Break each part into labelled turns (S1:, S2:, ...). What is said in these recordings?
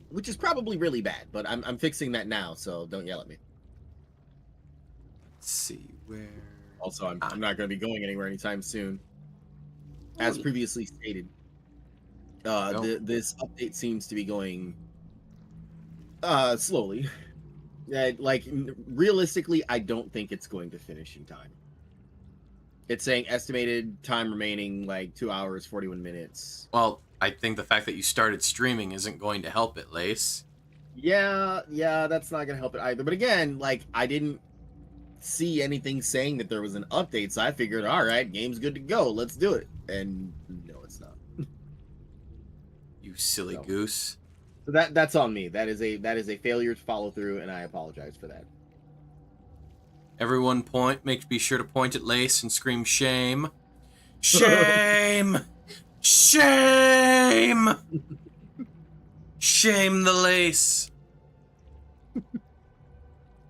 S1: which is probably really bad, but I'm fixing that now, so don't yell at me.
S2: Let's see where.
S1: Also, I'm not going to be going anywhere anytime soon, as
S2: Oh,
S1: previously stated. This update seems to be going slowly. Like realistically, I don't think it's going to finish in time. It's saying estimated time remaining like 2 hours 41 minutes.
S2: well, I think the fact that you started streaming isn't going to help it, Lace.
S1: Yeah, that's not gonna help it either. But again, like I didn't see anything saying that there was an update, so I figured, all right, game's good to go. Let's do it. And no, it's not.
S2: You silly
S1: So,
S2: goose.
S1: so that's on me. That is a failure to follow through, and I apologize for that.
S2: Everyone be sure to point at Lace and scream shame. Shame! Shame! Shame the Lace.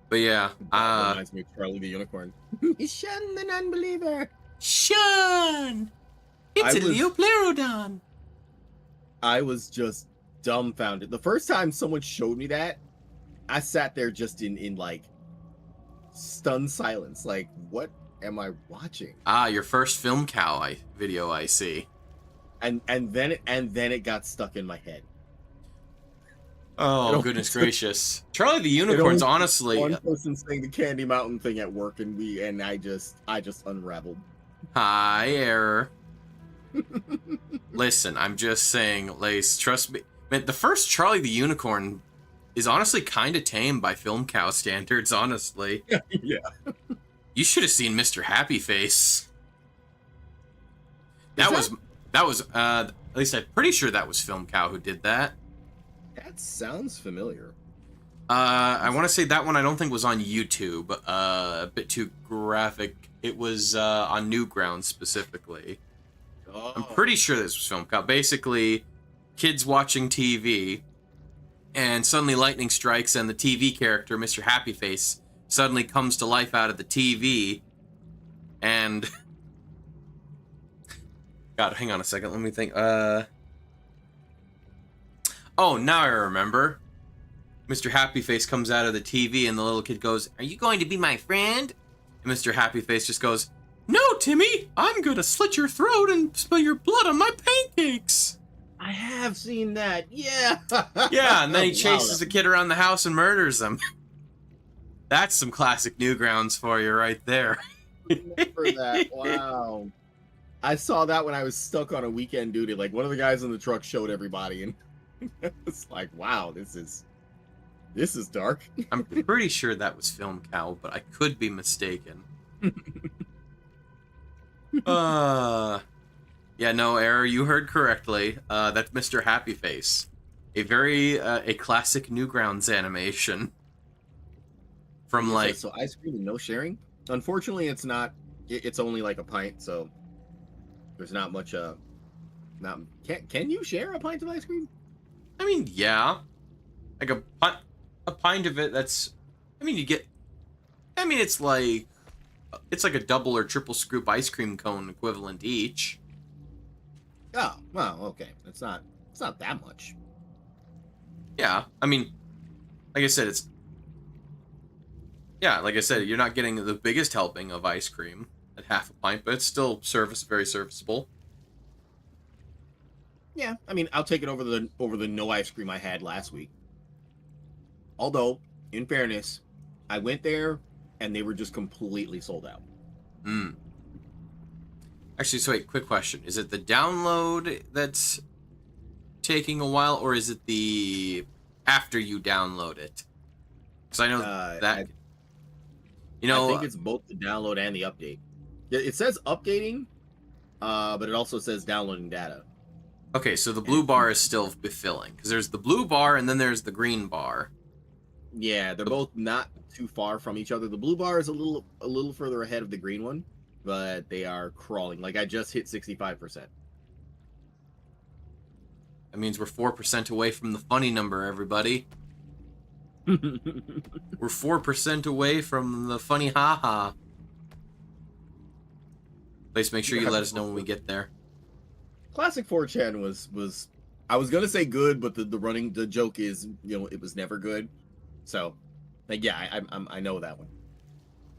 S2: But yeah,
S1: Reminds me of Charlie the Unicorn. Shun the non-believer.
S2: Shun! It's a Leoplerodon.
S1: I was just dumbfounded. The first time someone showed me that, I sat there just in like stunned silence. Like, what am I watching?
S2: Your first film cow video I see.
S1: And then it got stuck in my head.
S2: Oh, goodness gracious. Charlie the Unicorn's honestly
S1: one person saying the Candy Mountain thing at work, and I just unraveled.
S2: high error. Listen, I'm just saying, Lace, trust me. Man, the first Charlie the Unicorn is honestly kind of tame by film cow standards, honestly.
S1: Yeah.
S2: You should have seen Mr. Happy Face. That was at least I'm pretty sure that was film cow who did that.
S1: That sounds familiar.
S2: I want to say that one I don't think was on YouTube. A bit too graphic. It was on Newgrounds specifically.
S1: Oh.
S2: I'm pretty sure this was film cow. Basically, kids watching TV, and suddenly lightning strikes, and the TV character, Mr. Happy Face, suddenly comes to life out of the TV, and God, hang on a second. Let me think. Oh, now I remember. Mr. Happy Face comes out of the TV, and the little kid goes, "Are you going to be my friend?" And Mr. Happy Face just goes, "No, Timmy, I'm gonna slit your throat and spill your blood on my pancakes."
S1: I have seen that. Yeah.
S2: Yeah, and then he chases the kid around the house and murders him. That's some classic Newgrounds for you right there.
S1: Remember that. Wow. I saw that when I was stuck on a weekend duty. Like, one of the guys in the truck showed everybody, and it's like, wow, this is dark.
S2: I'm pretty sure that was film cow, but I could be mistaken. Yeah, no, error. You heard correctly. That's Mr. Happy Face. A classic Newgrounds animation. From like...
S1: So ice cream and no sharing? Unfortunately, it's not. It's only like a pint, so there's not much. Can you share a pint of ice cream?
S2: I mean, yeah. Like a pint of it, that's... I mean, you get... I mean, it's like a double or triple scoop ice cream cone equivalent each.
S1: Oh, well, okay. It's not that much.
S2: Yeah, I mean, like I said, it's... Yeah, like I said, you're not getting the biggest helping of ice cream at half a pint, but it's still very serviceable.
S1: Yeah, I mean, I'll take it over the no ice cream I had last week. Although, in fairness, I went there and they were just completely sold out.
S2: Actually, so wait, quick question. Is it the download that's taking a while, or is it the after you download it? Because I know that... You know,
S1: I think it's both the download and the update. It says updating, but it also says downloading data.
S2: Okay, so the blue bar is still filling, because there's the blue bar and then there's the green bar.
S1: Yeah, they're both not too far from each other. The blue bar is a little further ahead of the green one, but they are crawling. Like, I just hit 65%.
S2: That means we're 4% away from the funny number, everybody. We're 4% away from the funny haha. Please make sure you let us know when we get there.
S1: Classic 4chan was I was gonna say good, but the joke is, it was never good. So, like, yeah, I know that one.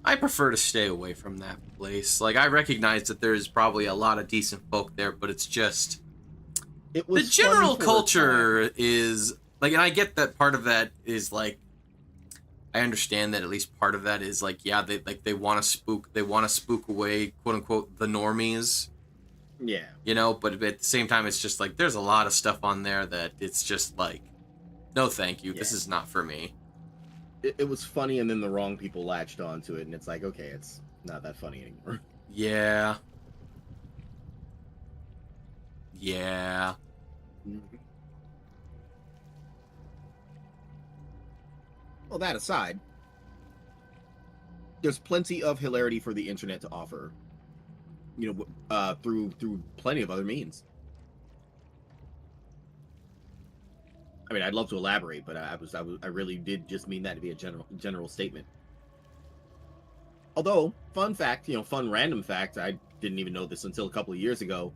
S2: I prefer to stay away from that place. Like, I recognize that there's probably a lot of decent folk there, but it's just
S1: It
S2: the
S1: was funny
S2: general
S1: for a time.
S2: culture is like, and I get that part of that is like, I understand that at least part of that is like, yeah, they want to spook away, quote unquote, the normies.
S1: Yeah.
S2: But at the same time, it's just like there's a lot of stuff on there that it's just like, no, thank you,
S1: Yeah.
S2: this is not for me.
S1: It was funny, and then the wrong people latched onto it, and it's like, okay, it's not that funny anymore.
S2: Yeah. Yeah.
S1: Well, that aside, there's plenty of hilarity for the internet to offer. Through plenty of other means. I mean, I'd love to elaborate, but I really did just mean that to be a general statement. Although, fun fact, fun random fact, I didn't even know this until a couple of years ago.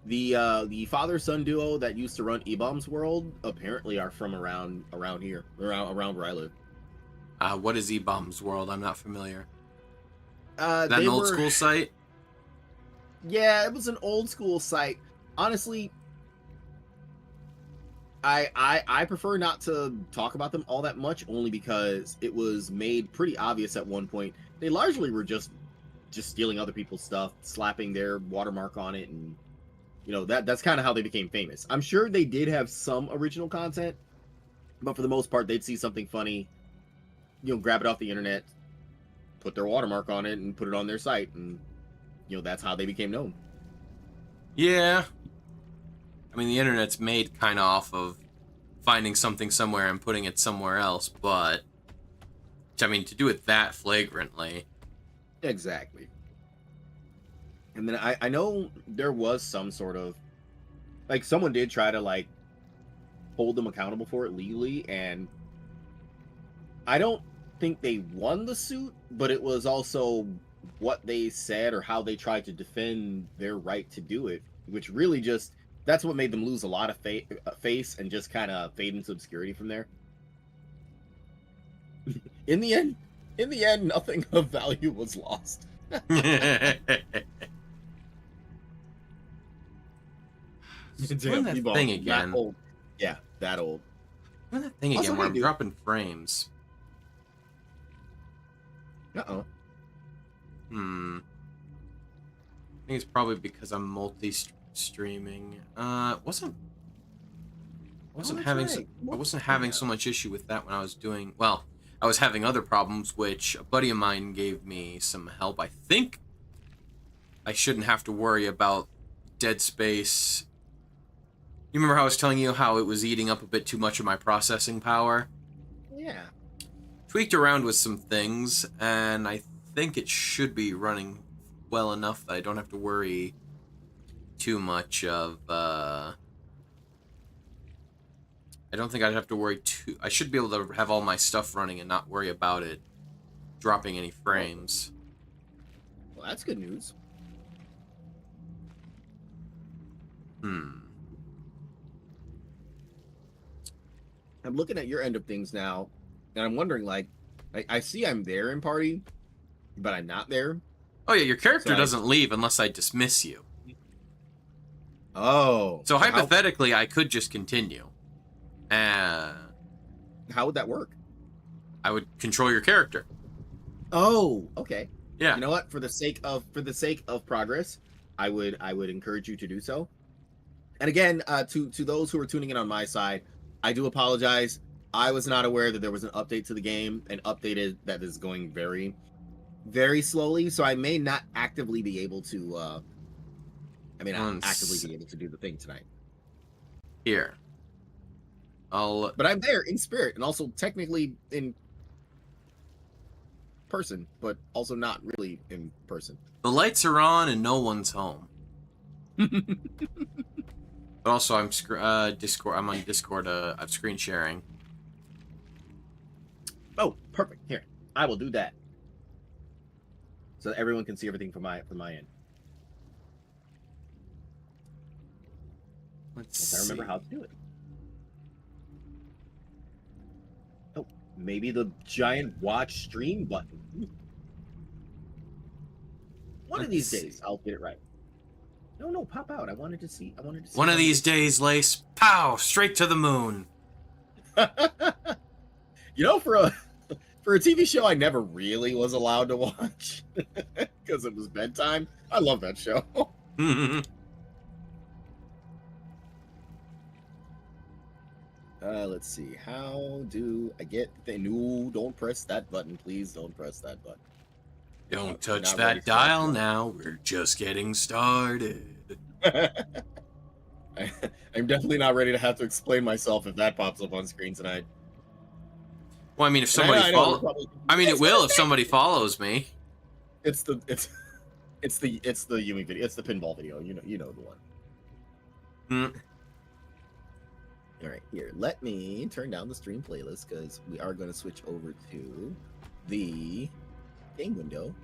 S1: The father-son duo that used to run E-Bombs World apparently are from around here, around where I live.
S2: What is E-Bombs World? I'm not familiar.
S1: That
S2: an old school site?
S1: Yeah, it was an old school site. Honestly, I prefer not to talk about them all that much, only because it was made pretty obvious at one point. They largely were just stealing other people's stuff, slapping their watermark on it, and that's kind of how they became famous. I'm sure they did have some original content, but for the most part, they'd see something funny, grab it off the internet, put their watermark on it, and put it on their site, and that's how they became known.
S2: Yeah. I mean, the internet's made kind of off of finding something somewhere and putting it somewhere else, but I mean, to do it that flagrantly.
S1: Exactly. And then I know there was some sort of, like, someone did try to, like, hold them accountable for it legally, and I don't think they won the suit, but it was also what they said or how they tried to defend their right to do it, which really just, that's what made them lose a lot of face and just kind of fade into obscurity from there. In the end, nothing of value was lost.
S2: Doing that thing again.
S1: That old. Yeah, that old.
S2: Doing that thing again where I'm dropping frames.
S1: Uh-oh.
S2: I think it's probably because I'm multi-streaming. I wasn't having so much issue with that when I was doing, well, I was having other problems, which a buddy of mine gave me some help. I think I shouldn't have to worry about dead space. You remember how I was telling you how it was eating up a bit too much of my processing power?
S1: Yeah.
S2: Tweaked around with some things, and I think it should be running well enough that I don't have to worry too much of, I don't think I'd have to worry too... I should be able to have all my stuff running and not worry about it dropping any frames.
S1: Well, that's good news. I'm looking at your end of things now, and I'm wondering, like, I see I'm there in party, but I'm not there.
S2: Oh, yeah, your character doesn't leave unless I dismiss you.
S1: Oh.
S2: So hypothetically, I could just continue.
S1: How would that work?
S2: I would control your character.
S1: Oh, okay.
S2: Yeah.
S1: You know what? For the sake of progress, I would encourage you to do so. And again, to those who are tuning in on my side, I do apologize. I was not aware that there was an update to the game, an update that is going very, very slowly. So I may not actively be able to. Actively be able to do the thing tonight.
S2: Here.
S1: But I'm there in spirit, and also technically in person, but also not really in person.
S2: The lights are on and no one's home. But also, I'm Discord. I'm on Discord. I'm screen sharing.
S1: Oh, perfect. Here, I will do that, so that everyone can see everything from my end.
S2: Let's
S1: Once I
S2: see.
S1: remember how to do it. Oh, maybe the giant watch stream button. One of these days, I'll get it right. No, pop out. I wanted to see.
S2: One of these days, Lace, pow, straight to the moon.
S1: You know, for a TV show I never really was allowed to watch because it was bedtime. I love that show. Let's see. How do I get the no? Don't press that button, please. Don't press that button.
S2: Don't touch that dial now. We're just getting started.
S1: I'm definitely not ready to have to explain myself if that pops up on screen tonight.
S2: Well, I mean, if somebody follows, I mean, it will if somebody follows me.
S1: It's the Yumi video. It's the pinball video. You know the one. All right, here. Let me turn down the stream playlist because we are going to switch over to the game window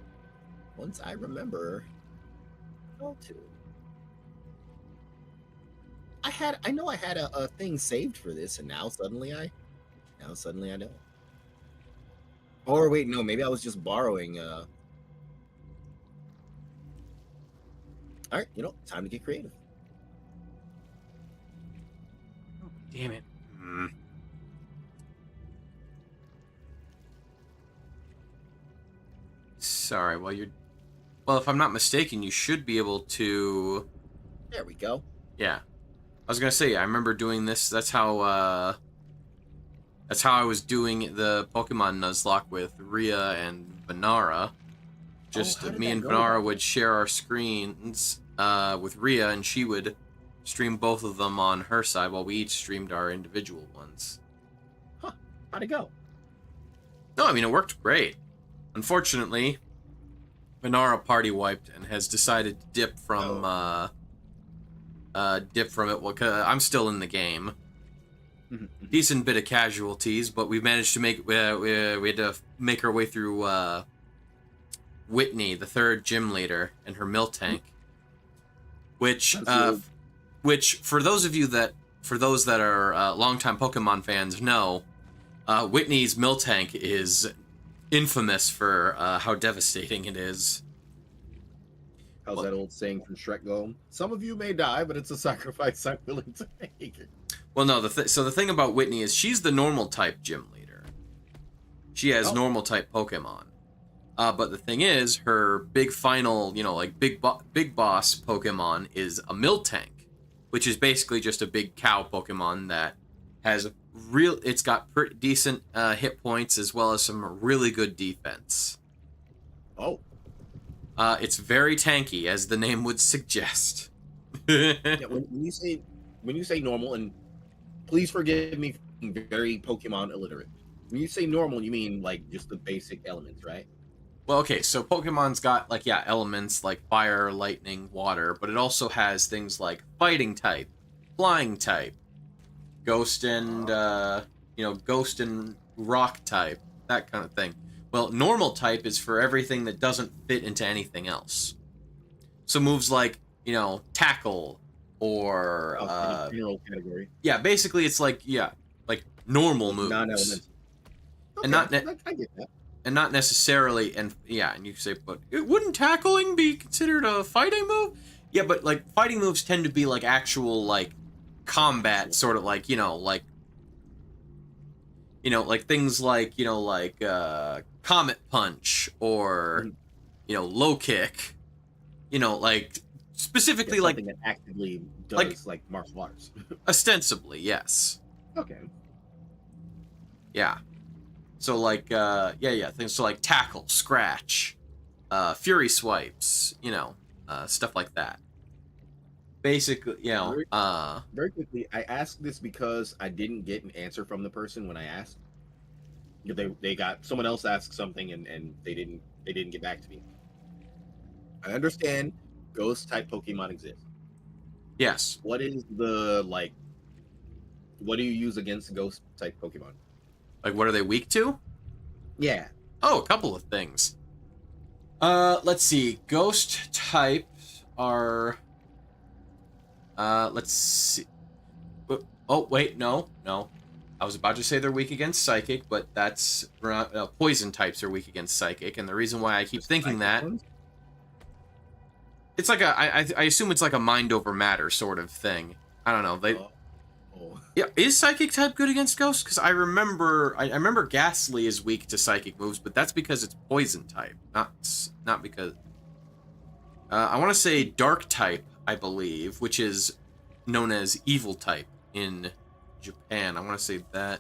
S1: once I remember how to. I know I had a thing saved for this, and now suddenly I don't. Or wait, no, maybe I was just borrowing. All right, time to get creative.
S2: Damn it. Sorry, well, if I'm not mistaken, you should be able to...
S1: There we go.
S2: Yeah. I was gonna say, I remember doing this. That's how I was doing the Pokemon Nuzlocke with Rhea and Banara. Just me and Banara would share our screens with Rhea, and she would stream both of them on her side while we each streamed our individual ones.
S1: Huh. How'd it go?
S2: No, I mean, it worked great. Unfortunately, Banara party wiped and has decided to dip from it. Well, 'cause I'm still in the game. Decent bit of casualties, but we managed to make we had to make our way through Whitney, the third gym leader, and her Miltank, which for those that are longtime Pokemon fans know, Whitney's Miltank is infamous for how devastating it is.
S1: How's that old saying from Shrek go? Some of you may die, but it's a sacrifice I'm willing to make.
S2: Well, no, so the thing about Whitney is she's the normal type gym leader. She has normal type Pokemon. But the thing is, her big final, big boss Pokemon is a Miltank, which is basically just a big cow Pokemon that has it's got pretty decent hit points as well as some really good defense.
S1: Oh.
S2: It's very tanky, as the name would suggest.
S1: Yeah, when you say normal, and please forgive me, I'm very Pokemon illiterate. When you say normal, you mean like just the basic elements, right?
S2: Well, okay, so Pokemon's got elements like fire, lightning, water, but it also has things like fighting type, flying type, ghost and rock type, that kind of thing. Well, normal type is for everything that doesn't fit into anything else. So moves like, tackle or
S1: general category.
S2: Yeah, basically it's like normal moves.
S1: Non-elements. Okay,
S2: And not
S1: I get that.
S2: And not necessarily, and you say, but wouldn't tackling be considered a fighting move? Yeah, but fighting moves tend to be actual combat, sort of things like Comet Punch or low kick, specifically
S1: something that actively does martial arts.
S2: Ostensibly, yes.
S1: Okay.
S2: Yeah. So things so tackle, scratch, fury swipes, stuff like that. Basically,
S1: very quickly, I asked this because I didn't get an answer from the person when I asked. They got someone else asked something and they didn't get back to me. I understand ghost type Pokemon exist.
S2: Yes.
S1: What is the what do you use against ghost type Pokemon?
S2: What are they weak to?
S1: Yeah.
S2: Oh, a couple of things. Let's see. Ghost types are let's see. Oh, wait, no. I was about to say they're weak against Psychic, but that's... poison types are weak against Psychic, and the reason why I keep thinking that... It's like a... I assume it's like a mind over matter sort of thing. I don't know. Yeah, is Psychic type good against Ghost? Because I remember Ghastly is weak to Psychic moves, but that's because it's poison type, not because... I want to say Dark type, I believe, which is known as Evil type in Japan. I want to say that.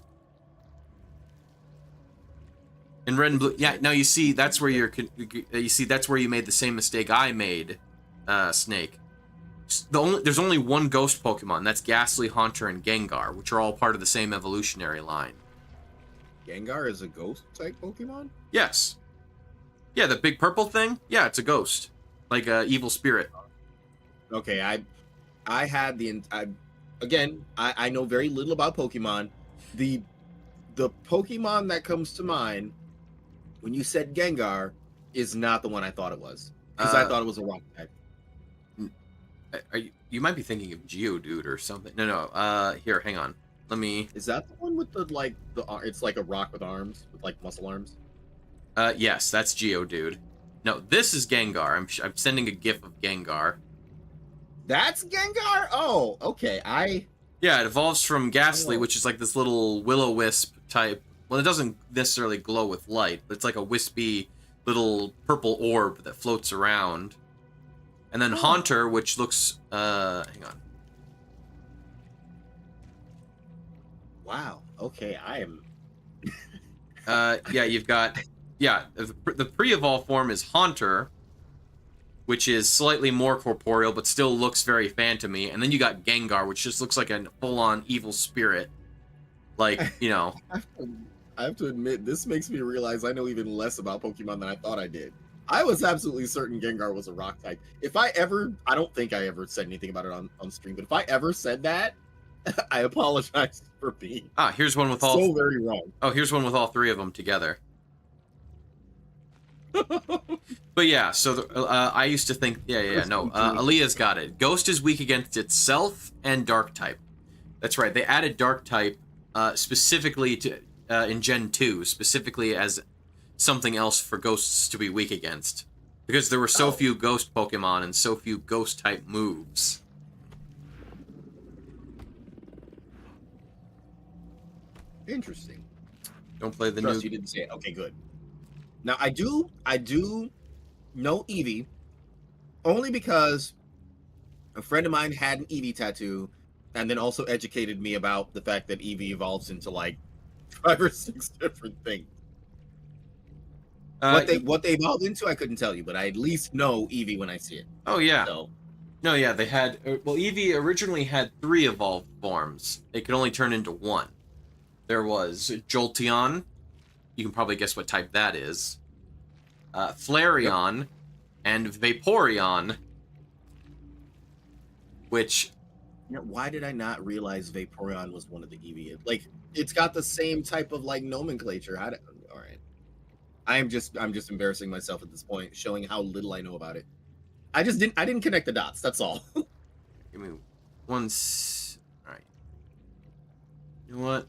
S2: In Red and Blue, yeah. Now you see that's where that's where you made the same mistake I made, Snake. There's only one Ghost Pokemon. That's Ghastly, Haunter, and Gengar, which are all part of the same evolutionary line.
S1: Gengar is a Ghost type Pokemon?
S2: Yes. Yeah, the big purple thing. Yeah, it's a ghost, like a evil spirit.
S1: Okay, I had the again, I know very little about Pokemon. The Pokemon that comes to mind when you said Gengar is not the one I thought it was, because I thought it was a rock type.
S2: You might be thinking of Geodude or something. No. Here, hang on. Let me.
S1: Is that the one with the it's like a rock with arms, with like muscle arms?
S2: Yes, that's Geodude. No, this is Gengar. I'm sending a GIF of Gengar.
S1: That's Gengar? Oh, okay.
S2: Yeah, it evolves from Ghastly, which is like this little will-o-wisp type. Well, it doesn't necessarily glow with light, but it's like a wispy little purple orb that floats around. And then Haunter, which looks... hang on.
S1: Wow. Okay, I am...
S2: yeah, you've got... Yeah, the pre-evolved form is Haunter, which is slightly more corporeal, but still looks very phantomy. And then you got Gengar, which just looks like a full-on evil spirit. Like, you know...
S1: I have to admit, this makes me realize I know even less about Pokemon than I thought I did. I was absolutely certain Gengar was a rock type. I don't think I ever said anything about it on stream, but if I ever said that, I apologize for being
S2: here's one with all...
S1: so very wrong.
S2: Oh, here's one with all three of them together. But yeah, so I used to think... Yeah, no. Aaliyah's got it. Ghost is weak against itself and Dark type. That's right. They added Dark type specifically to in Gen 2, specifically as something else for Ghosts to be weak against. Because there were so few Ghost Pokemon and so few Ghost type moves.
S1: Interesting.
S2: Don't play the
S1: Trust
S2: new...
S1: you didn't say it. Okay, good. Now, I do know Eevee only because a friend of mine had an Eevee tattoo and then also educated me about the fact that Eevee evolves into like 5 or 6 different things. What they evolved into, I couldn't tell you, but I at least know Eevee when I see it.
S2: Oh, yeah.
S1: So.
S2: No, yeah, they had... Well, Eevee originally had 3 evolved forms. It could only turn into 1. There was Jolteon. You can probably guess what type that is. Flareon. Yep. And Vaporeon. Which...
S1: why did I not realize Vaporeon was one of the Eevee? Like, it's got the same type of, like, nomenclature. All right. I'm just embarrassing myself at this point, showing how little I know about it. I didn't connect the dots, that's all.
S2: Give me one... Alright. You know what?